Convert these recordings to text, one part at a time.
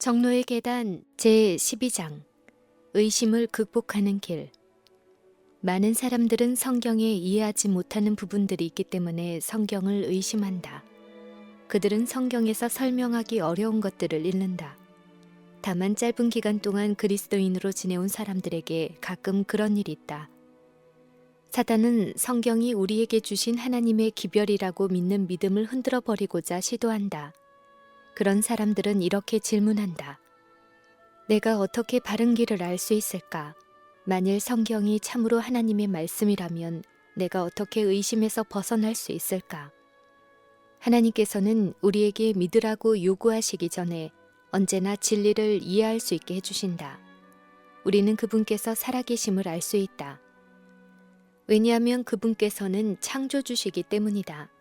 정로의 계단 제12장 의심을 극복하는 길. 많은 사람들은 성경에 이해하지 못하는 부분들이 있기 때문에 성경을 의심한다. 그들은 성경에서 설명하기 어려운 것들을 읽는다. 다만 짧은 기간 동안 그리스도인으로 지내온 사람들에게 가끔 그런 일이 있다. 사단은 성경이 우리에게 주신 하나님의 기별이라고 믿는 믿음을 흔들어 버리고자 시도한다. 그런 사람들은 이렇게 질문한다. 내가 어떻게 바른 길을 알 수 있을까? 만일 성경이 참으로 하나님의 말씀이라면 내가 어떻게 의심에서 벗어날 수 있을까? 하나님께서는 우리에게 믿으라고 요구하시기 전에 언제나 진리를 이해할 수 있게 해주신다. 우리는 그분께서 살아계심을 알 수 있다. 왜냐하면 그분께서는 창조주시기 때문이다.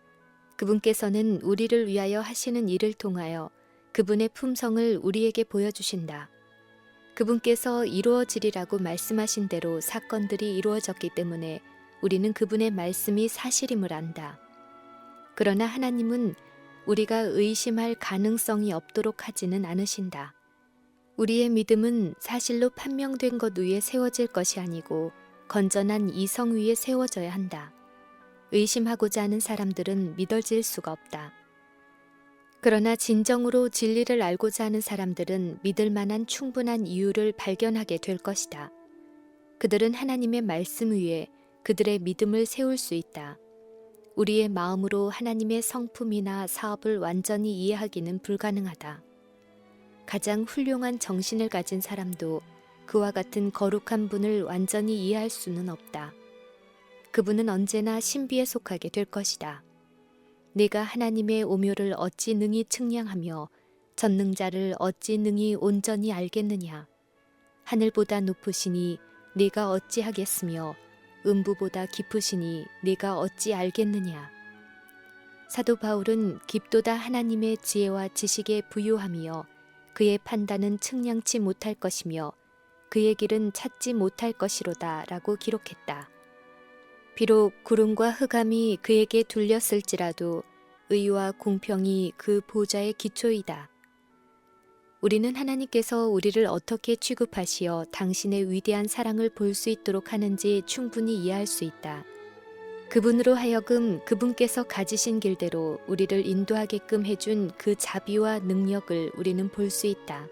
그분께서는 우리를 위하여 하시는 일을 통하여 그분의 품성을 우리에게 보여주신다. 그분께서 이루어지리라고 말씀하신 대로 사건들이 이루어졌기 때문에 우리는 그분의 말씀이 사실임을 안다. 그러나 하나님은 우리가 의심할 가능성이 없도록 하지는 않으신다. 우리의 믿음은 사실로 판명된 것 위에 세워질 것이 아니고 건전한 이성 위에 세워져야 한다. 의심하고자 하는 사람들은 믿어질 수가 없다. 그러나 진정으로 진리를 알고자 하는 사람들은 믿을 만한 충분한 이유를 발견하게 될 것이다. 그들은 하나님의 말씀 위에 그들의 믿음을 세울 수 있다. 우리의 마음으로 하나님의 성품이나 사업을 완전히 이해하기는 불가능하다. 가장 훌륭한 정신을 가진 사람도 그와 같은 거룩한 분을 완전히 이해할 수는 없다. 그분은 언제나 신비에 속하게 될 것이다. 네가 하나님의 오묘를 어찌 능히 측량하며 전능자를 어찌 능히 온전히 알겠느냐. 하늘보다 높으시니 네가 어찌 하겠으며 음부보다 깊으시니 네가 어찌 알겠느냐. 사도 바울은 깊도다 하나님의 지혜와 지식에 부유하며 그의 판단은 측량치 못할 것이며 그의 길은 찾지 못할 것이로다 라고 기록했다. 비록 구름과 흑암이 그에게 둘렸을지라도 의와 공평이 그 보좌의 기초이다. 우리는 하나님께서 우리를 어떻게 취급하시어 당신의 위대한 사랑을 볼 수 있도록 하는지 충분히 이해할 수 있다. 그분으로 하여금 그분께서 가지신 길대로 우리를 인도하게끔 해준 그 자비와 능력을 우리는 볼 수 있다.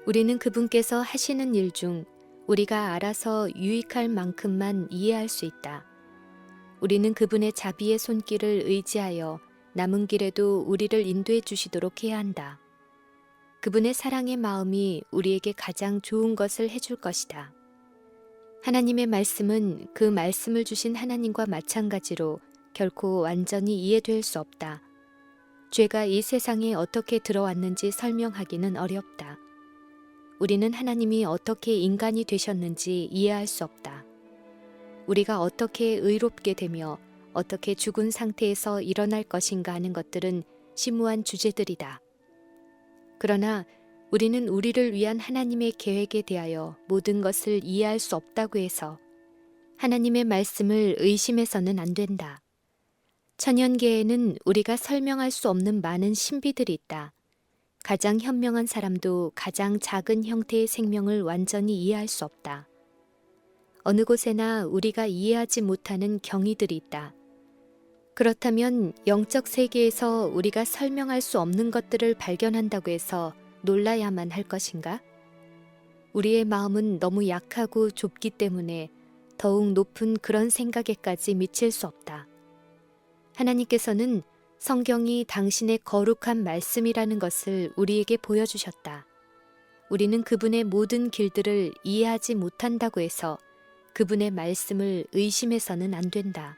우리는 그분께서 하시는 일 중 우리가 알아서 유익할 만큼만 이해할 수 있다. 우리는 그분의 자비의 손길을 의지하여 남은 길에도 우리를 인도해 주시도록 해야 한다. 그분의 사랑의 마음이 우리에게 가장 좋은 것을 해줄 것이다. 하나님의 말씀은 그 말씀을 주신 하나님과 마찬가지로 결코 완전히 이해될 수 없다. 죄가 이 세상에 어떻게 들어왔는지 설명하기는 어렵다. 우리는 하나님이 어떻게 인간이 되셨는지 이해할 수 없다. 우리가 어떻게 의롭게 되며 어떻게 죽은 상태에서 일어날 것인가 하는 것들은 심오한 주제들이다. 그러나 우리는 우리를 위한 하나님의 계획에 대하여 모든 것을 이해할 수 없다고 해서 하나님의 말씀을 의심해서는 안 된다. 천연계에는 우리가 설명할 수 없는 많은 신비들이 있다. 가장 현명한 사람도 가장 작은 형태의 생명을 완전히 이해할 수 없다. 어느 곳에나 우리가 이해하지 못하는 경이들이 있다. 그렇다면 영적 세계에서 우리가 설명할 수 없는 것들을 발견한다고 해서 놀라야만 할 것인가? 우리의 마음은 너무 약하고 좁기 때문에 더욱 높은 그런 생각에까지 미칠 수 없다. 하나님께서는 성경이 당신의 거룩한 말씀이라는 것을 우리에게 보여주셨다. 우리는 그분의 모든 길들을 이해하지 못한다고 해서 그분의 말씀을 의심해서는 안 된다.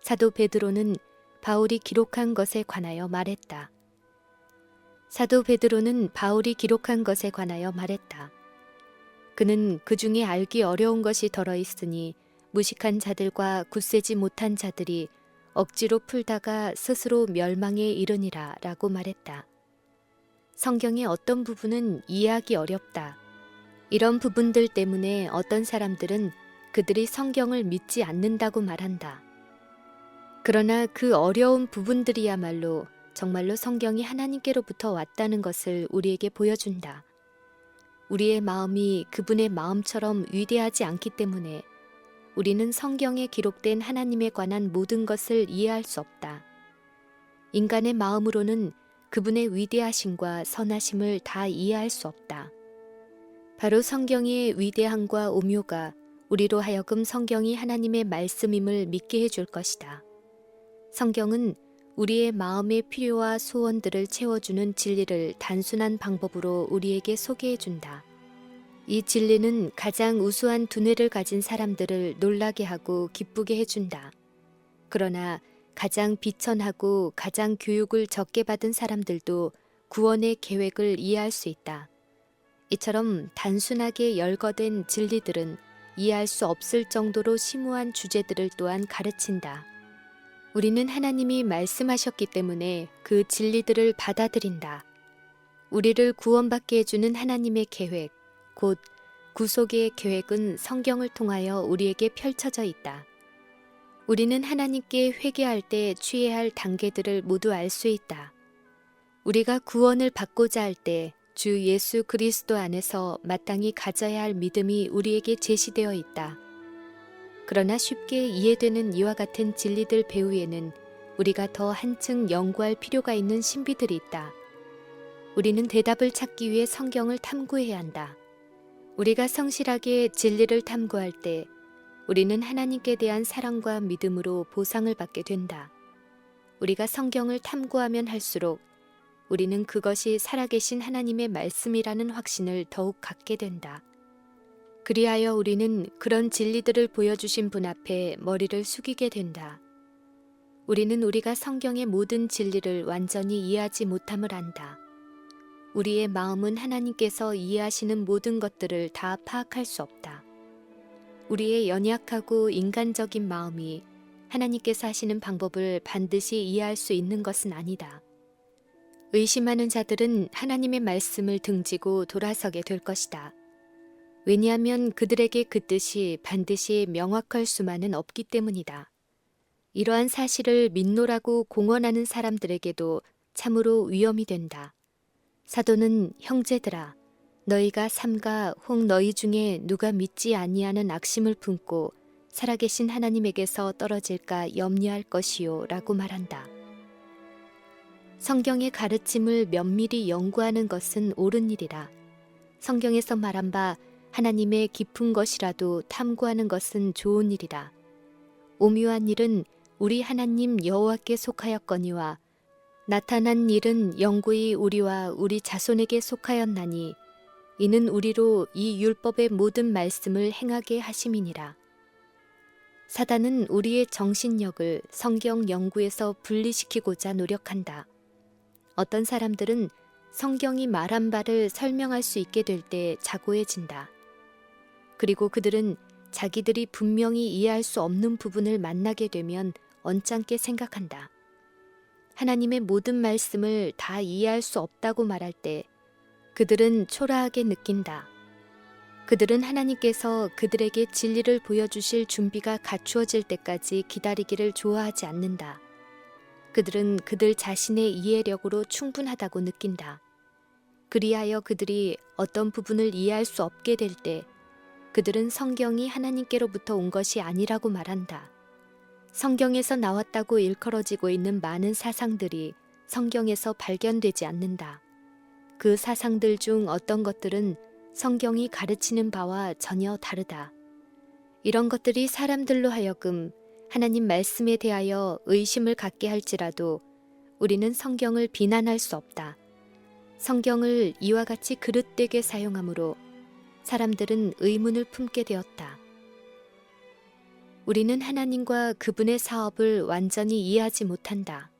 사도 베드로는 바울이 기록한 것에 관하여 말했다. 그는 그 중에 알기 어려운 것이 덜어 있으니 무식한 자들과 굳세지 못한 자들이 억지로 풀다가 스스로 멸망에 이르니라 라고 말했다. 성경의 어떤 부분은 이해하기 어렵다. 이런 부분들 때문에 어떤 사람들은 그들이 성경을 믿지 않는다고 말한다. 그러나 그 어려운 부분들이야말로 정말로 성경이 하나님께로부터 왔다는 것을 우리에게 보여준다. 우리의 마음이 그분의 마음처럼 위대하지 않기 때문에 우리는 성경에 기록된 하나님에 관한 모든 것을 이해할 수 없다. 인간의 마음으로는 그분의 위대하심과 선하심을 다 이해할 수 없다. 바로 성경의 위대함과 오묘가 우리로 하여금 성경이 하나님의 말씀임을 믿게 해줄 것이다. 성경은 우리의 마음의 필요와 소원들을 채워주는 진리를 단순한 방법으로 우리에게 소개해준다. 이 진리는 가장 우수한 두뇌를 가진 사람들을 놀라게 하고 기쁘게 해준다. 그러나 가장 비천하고 가장 교육을 적게 받은 사람들도 구원의 계획을 이해할 수 있다. 이처럼 단순하게 열거된 진리들은 이해할 수 없을 정도로 심오한 주제들을 또한 가르친다. 우리는 하나님이 말씀하셨기 때문에 그 진리들을 받아들인다. 우리를 구원받게 해주는 하나님의 계획, 곧 구속의 계획은 성경을 통하여 우리에게 펼쳐져 있다. 우리는 하나님께 회개할 때 취해야 할 단계들을 모두 알 수 있다. 우리가 구원을 받고자 할 때 주 예수 그리스도 안에서 마땅히 가져야 할 믿음이 우리에게 제시되어 있다. 그러나 쉽게 이해되는 이와 같은 진리들 배후에는 우리가 더 한층 연구할 필요가 있는 신비들이 있다. 우리는 대답을 찾기 위해 성경을 탐구해야 한다. 우리가 성실하게 진리를 탐구할 때 우리는 하나님께 대한 사랑과 믿음으로 보상을 받게 된다. 우리가 성경을 탐구하면 할수록 우리는 그것이 살아계신 하나님의 말씀이라는 확신을 더욱 갖게 된다. 그리하여 우리는 그런 진리들을 보여주신 분 앞에 머리를 숙이게 된다. 우리는 우리가 성경의 모든 진리를 완전히 이해하지 못함을 안다. 우리의 마음은 하나님께서 이해하시는 모든 것들을 다 파악할 수 없다. 우리의 연약하고 인간적인 마음이 하나님께서 하시는 방법을 반드시 이해할 수 있는 것은 아니다. 의심하는 자들은 하나님의 말씀을 등지고 돌아서게 될 것이다. 왜냐하면 그들에게 그 뜻이 반드시 명확할 수만은 없기 때문이다. 이러한 사실을 믿노라고 공언하는 사람들에게도 참으로 위험이 된다. 사도는 형제들아, 너희가 삼가 혹 너희 중에 누가 믿지 아니하는 악심을 품고 살아계신 하나님에게서 떨어질까 염려할 것이요 라고 말한다. 성경의 가르침을 면밀히 연구하는 것은 옳은 일이라. 성경에서 말한 바 하나님의 깊은 것이라도 탐구하는 것은 좋은 일이라. 오묘한 일은 우리 하나님 여호와께 속하였거니와 나타난 일은 영구히 우리와 우리 자손에게 속하였나니 이는 우리로 이 율법의 모든 말씀을 행하게 하심이니라. 사단은 우리의 정신력을 성경 연구에서 분리시키고자 노력한다. 어떤 사람들은 성경이 말한 바를 설명할 수 있게 될 때 자고해진다. 그리고 그들은 자기들이 분명히 이해할 수 없는 부분을 만나게 되면 언짢게 생각한다. 하나님의 모든 말씀을 다 이해할 수 없다고 말할 때 그들은 초라하게 느낀다. 그들은 하나님께서 그들에게 진리를 보여주실 준비가 갖추어질 때까지 기다리기를 좋아하지 않는다. 그들은 그들 자신의 이해력으로 충분하다고 느낀다. 그리하여 그들이 어떤 부분을 이해할 수 없게 될 때 그들은 성경이 하나님께로부터 온 것이 아니라고 말한다. 성경에서 나왔다고 일컬어지고 있는 많은 사상들이 성경에서 발견되지 않는다. 그 사상들 중 어떤 것들은 성경이 가르치는 바와 전혀 다르다. 이런 것들이 사람들로 하여금 하나님 말씀에 대하여 의심을 갖게 할지라도 우리는 성경을 비난할 수 없다. 성경을 이와 같이 그릇되게 사용하므로 사람들은 의문을 품게 되었다. 우리는 하나님과 그분의 사업을 완전히 이해하지 못한다.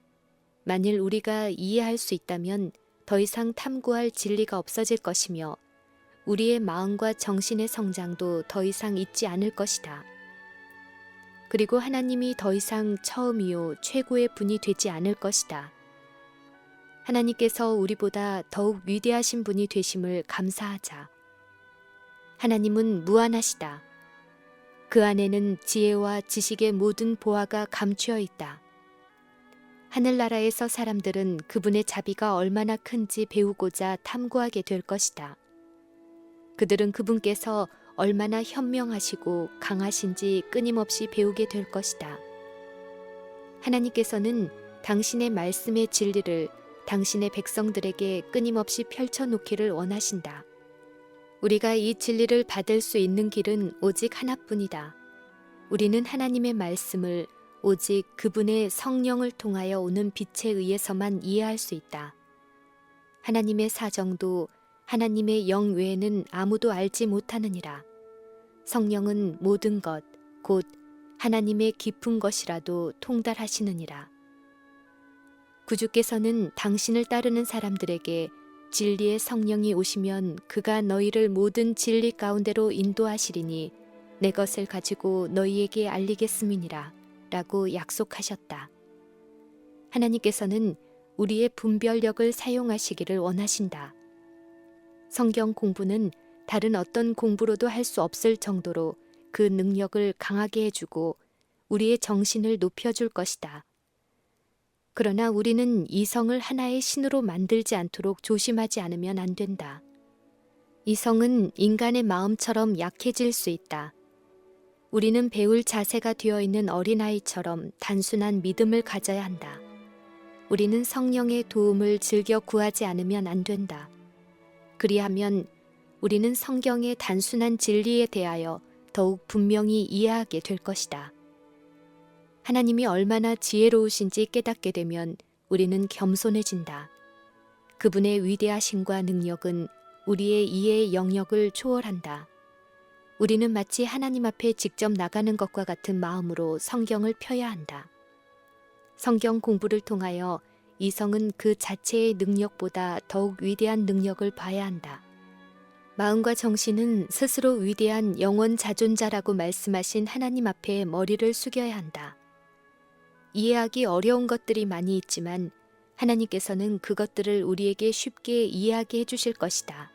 만일 우리가 이해할 수 있다면 더 이상 탐구할 진리가 없어질 것이며 우리의 마음과 정신의 성장도 더 이상 있지 않을 것이다. 그리고 하나님이 더 이상 처음이요 최고의 분이 되지 않을 것이다. 하나님께서 우리보다 더욱 위대하신 분이 되심을 감사하자. 하나님은 무한하시다. 그 안에는 지혜와 지식의 모든 보화가 감추어 있다. 하늘나라에서 사람들은 그분의 자비가 얼마나 큰지 배우고자 탐구하게 될 것이다. 그들은 그분께서 얼마나 현명하시고 강하신지 끊임없이 배우게 될 것이다. 하나님께서는 당신의 말씀의 진리를 당신의 백성들에게 끊임없이 펼쳐놓기를 원하신다. 우리가 이 진리를 받을 수 있는 길은 오직 하나뿐이다. 우리는 하나님의 말씀을 오직 그분의 성령을 통하여 오는 빛에 의해서만 이해할 수 있다. 하나님의 사정도 하나님의 영 외에는 아무도 알지 못하느니라. 성령은 모든 것, 곧 하나님의 깊은 것이라도 통달하시느니라. 구주께서는 당신을 따르는 사람들에게 진리의 성령이 오시면 그가 너희를 모든 진리 가운데로 인도하시리니 내 것을 가지고 너희에게 알리겠음이니라 라고 약속하셨다. 하나님께서는 우리의 분별력을 사용하시기를 원하신다. 성경 공부는 다른 어떤 공부로도 할 수 없을 정도로 그 능력을 강하게 해주고 우리의 정신을 높여줄 것이다. 그러나 우리는 이성을 하나의 신으로 만들지 않도록 조심하지 않으면 안 된다. 이성은 인간의 마음처럼 약해질 수 있다. 우리는 배울 자세가 되어 있는 어린아이처럼 단순한 믿음을 가져야 한다. 우리는 성령의 도움을 즐겨 구하지 않으면 안 된다. 그리하면 우리는 성경의 단순한 진리에 대하여 더욱 분명히 이해하게 될 것이다. 하나님이 얼마나 지혜로우신지 깨닫게 되면 우리는 겸손해진다. 그분의 위대하심과 능력은 우리의 이해의 영역을 초월한다. 우리는 마치 하나님 앞에 직접 나가는 것과 같은 마음으로 성경을 펴야 한다. 성경 공부를 통하여 이성은 그 자체의 능력보다 더욱 위대한 능력을 봐야 한다. 마음과 정신은 스스로 위대한 영원 자존자라고 말씀하신 하나님 앞에 머리를 숙여야 한다. 이해하기 어려운 것들이 많이 있지만 하나님께서는 그것들을 우리에게 쉽게 이해하게 해주실 것이다.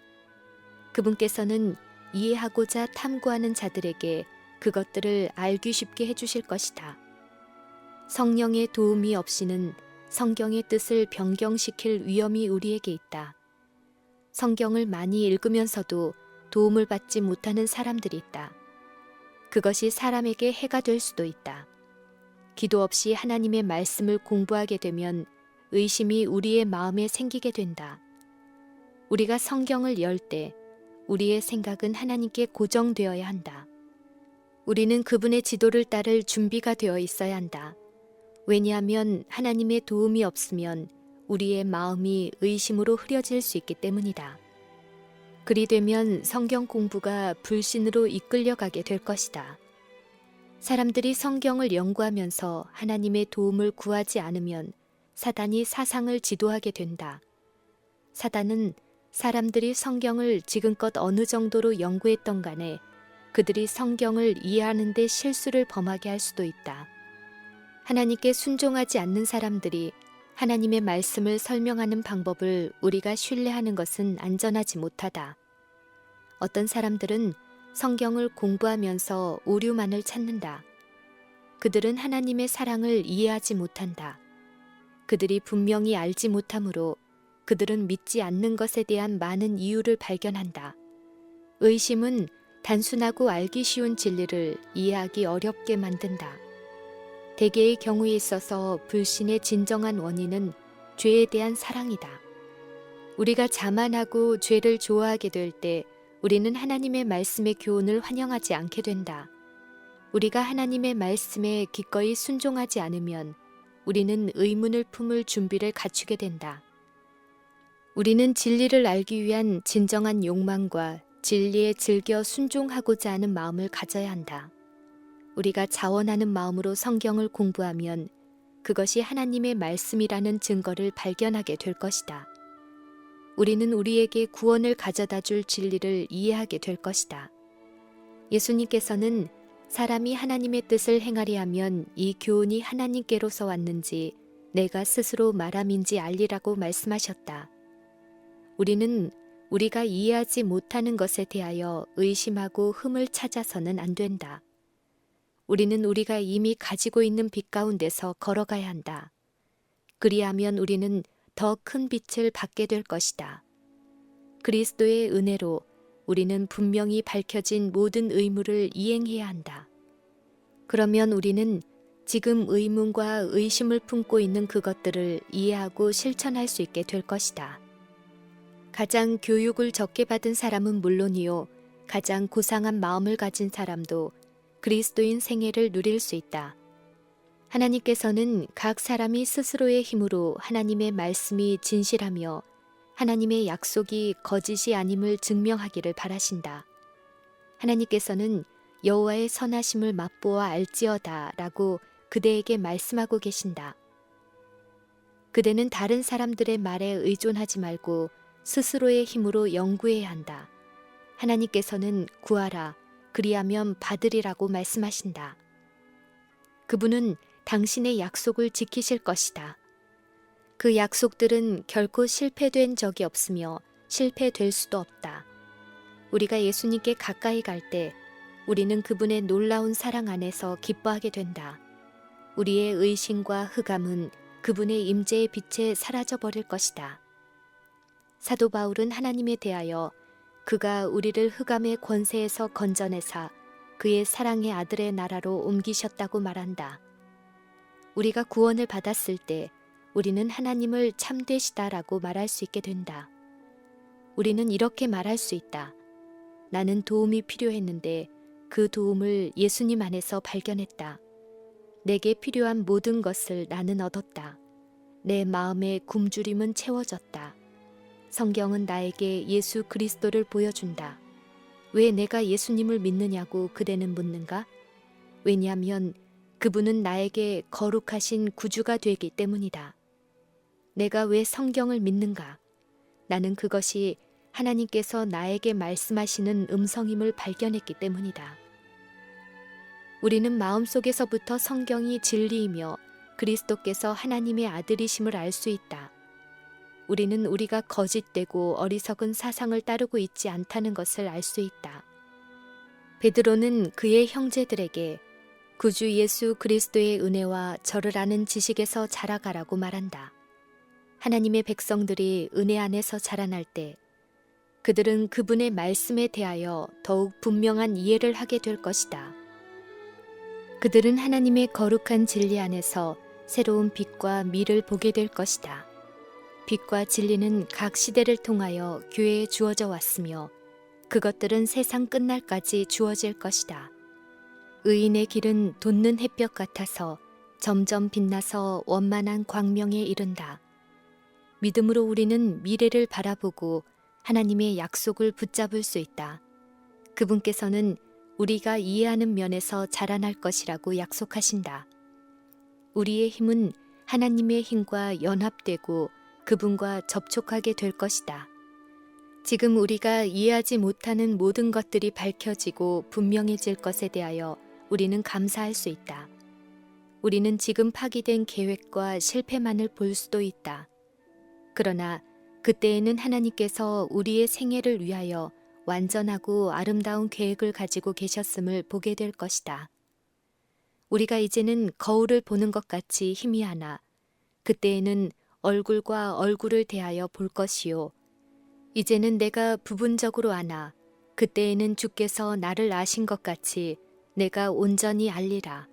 그분께서는 이해하고자 탐구하는 자들에게 그것들을 알기 쉽게 해주실 것이다. 성령의 도움이 없이는 성경의 뜻을 변경시킬 위험이 우리에게 있다. 성경을 많이 읽으면서도 도움을 받지 못하는 사람들이 있다. 그것이 사람에게 해가 될 수도 있다. 기도 없이 하나님의 말씀을 공부하게 되면 의심이 우리의 마음에 생기게 된다. 우리가 성경을 열 때 우리의 생각은 하나님께 고정되어야 한다. 우리는 그분의 지도를 따를 준비가 되어 있어야 한다. 왜냐하면 하나님의 도움이 없으면 우리의 마음이 의심으로 흐려질 수 있기 때문이다. 그리 되면 성경 공부가 불신으로 이끌려가게 될 것이다. 사람들이 성경을 연구하면서 하나님의 도움을 구하지 않으면 사단이 사상을 지도하게 된다. 사단은 사람들이 성경을 지금껏 어느 정도로 연구했던 간에 그들이 성경을 이해하는 데 실수를 범하게 할 수도 있다. 하나님께 순종하지 않는 사람들이 하나님의 말씀을 설명하는 방법을 우리가 신뢰하는 것은 안전하지 못하다. 어떤 사람들은 성경을 공부하면서 오류만을 찾는다. 그들은 하나님의 사랑을 이해하지 못한다. 그들이 분명히 알지 못하므로 그들은 믿지 않는 것에 대한 많은 이유를 발견한다. 의심은 단순하고 알기 쉬운 진리를 이해하기 어렵게 만든다. 대개의 경우에 있어서 불신의 진정한 원인은 죄에 대한 사랑이다. 우리가 자만하고 죄를 좋아하게 될 때 우리는 하나님의 말씀의 교훈을 환영하지 않게 된다. 우리가 하나님의 말씀에 기꺼이 순종하지 않으면 우리는 의문을 품을 준비를 갖추게 된다. 우리는 진리를 알기 위한 진정한 욕망과 진리에 즐겨 순종하고자 하는 마음을 가져야 한다. 우리가 자원하는 마음으로 성경을 공부하면 그것이 하나님의 말씀이라는 증거를 발견하게 될 것이다. 우리는 우리에게 구원을 가져다 줄 진리를 이해하게 될 것이다. 예수님께서는 사람이 하나님의 뜻을 행하리 하면 이 교훈이 하나님께로서 왔는지 내가 스스로 말함인지 알리라고 말씀하셨다. 우리는 우리가 이해하지 못하는 것에 대하여 의심하고 흠을 찾아서는 안 된다. 우리는 우리가 이미 가지고 있는 빛 가운데서 걸어가야 한다. 그리하면 우리는 더 큰 빛을 받게 될 것이다. 그리스도의 은혜로 우리는 분명히 밝혀진 모든 의무를 이행해야 한다. 그러면 우리는 지금 의문과 의심을 품고 있는 그것들을 이해하고 실천할 수 있게 될 것이다. 가장 교육을 적게 받은 사람은 물론이요, 가장 고상한 마음을 가진 사람도 그리스도인 생애를 누릴 수 있다. 하나님께서는 각 사람이 스스로의 힘으로 하나님의 말씀이 진실하며 하나님의 약속이 거짓이 아님을 증명하기를 바라신다. 하나님께서는 여호와의 선하심을 맛보아 알지어다 라고 그대에게 말씀하고 계신다. 그대는 다른 사람들의 말에 의존하지 말고 스스로의 힘으로 연구해야 한다. 하나님께서는 구하라, 그리하면 받으리라고 말씀하신다. 그분은 당신의 약속을 지키실 것이다. 그 약속들은 결코 실패된 적이 없으며 실패될 수도 없다. 우리가 예수님께 가까이 갈 때 우리는 그분의 놀라운 사랑 안에서 기뻐하게 된다. 우리의 의심과 흑암은 그분의 임재의 빛에 사라져버릴 것이다. 사도 바울은 하나님에 대하여 그가 우리를 흑암의 권세에서 건져내사 그의 사랑의 아들의 나라로 옮기셨다고 말한다. 우리가 구원을 받았을 때 우리는 하나님을 참되시다라고 말할 수 있게 된다. 우리는 이렇게 말할 수 있다. 나는 도움이 필요했는데 그 도움을 예수님 안에서 발견했다. 내게 필요한 모든 것을 나는 얻었다. 내 마음의 굶주림은 채워졌다. 성경은 나에게 예수 그리스도를 보여준다. 왜 내가 예수님을 믿느냐고 그대는 묻는가? 왜냐하면 그분은 나에게 거룩하신 구주가 되기 때문이다. 내가 왜 성경을 믿는가? 나는 그것이 하나님께서 나에게 말씀하시는 음성임을 발견했기 때문이다. 우리는 마음속에서부터 성경이 진리이며 그리스도께서 하나님의 아들이심을 알 수 있다. 우리는 우리가 거짓되고 어리석은 사상을 따르고 있지 않다는 것을 알 수 있다. 베드로는 그의 형제들에게 구주 예수 그리스도의 은혜와 저를 아는 지식에서 자라가라고 말한다. 하나님의 백성들이 은혜 안에서 자라날 때 그들은 그분의 말씀에 대하여 더욱 분명한 이해를 하게 될 것이다. 그들은 하나님의 거룩한 진리 안에서 새로운 빛과 미를 보게 될 것이다. 빛과 진리는 각 시대를 통하여 교회에 주어져 왔으며 그것들은 세상 끝날까지 주어질 것이다. 의인의 길은 돋는 햇볕 같아서 점점 빛나서 원만한 광명에 이른다. 믿음으로 우리는 미래를 바라보고 하나님의 약속을 붙잡을 수 있다. 그분께서는 우리가 이해하는 면에서 자라날 것이라고 약속하신다. 우리의 힘은 하나님의 힘과 연합되고 그분과 접촉하게 될 것이다. 지금 우리가 이해하지 못하는 모든 것들이 밝혀지고 분명해질 것에 대하여 우리는 감사할 수 있다. 우리는 지금 파기된 계획과 실패만을 볼 수도 있다. 그러나 그때에는 하나님께서 우리의 생애를 위하여 완전하고 아름다운 계획을 가지고 계셨음을 보게 될 것이다. 우리가 이제는 거울을 보는 것 같이 희미하나 그때에는 얼굴과 얼굴을 대하여 볼 것이요. 이제는 내가 부분적으로 아나 그때에는 주께서 나를 아신 것 같이 내가 온전히 알리라.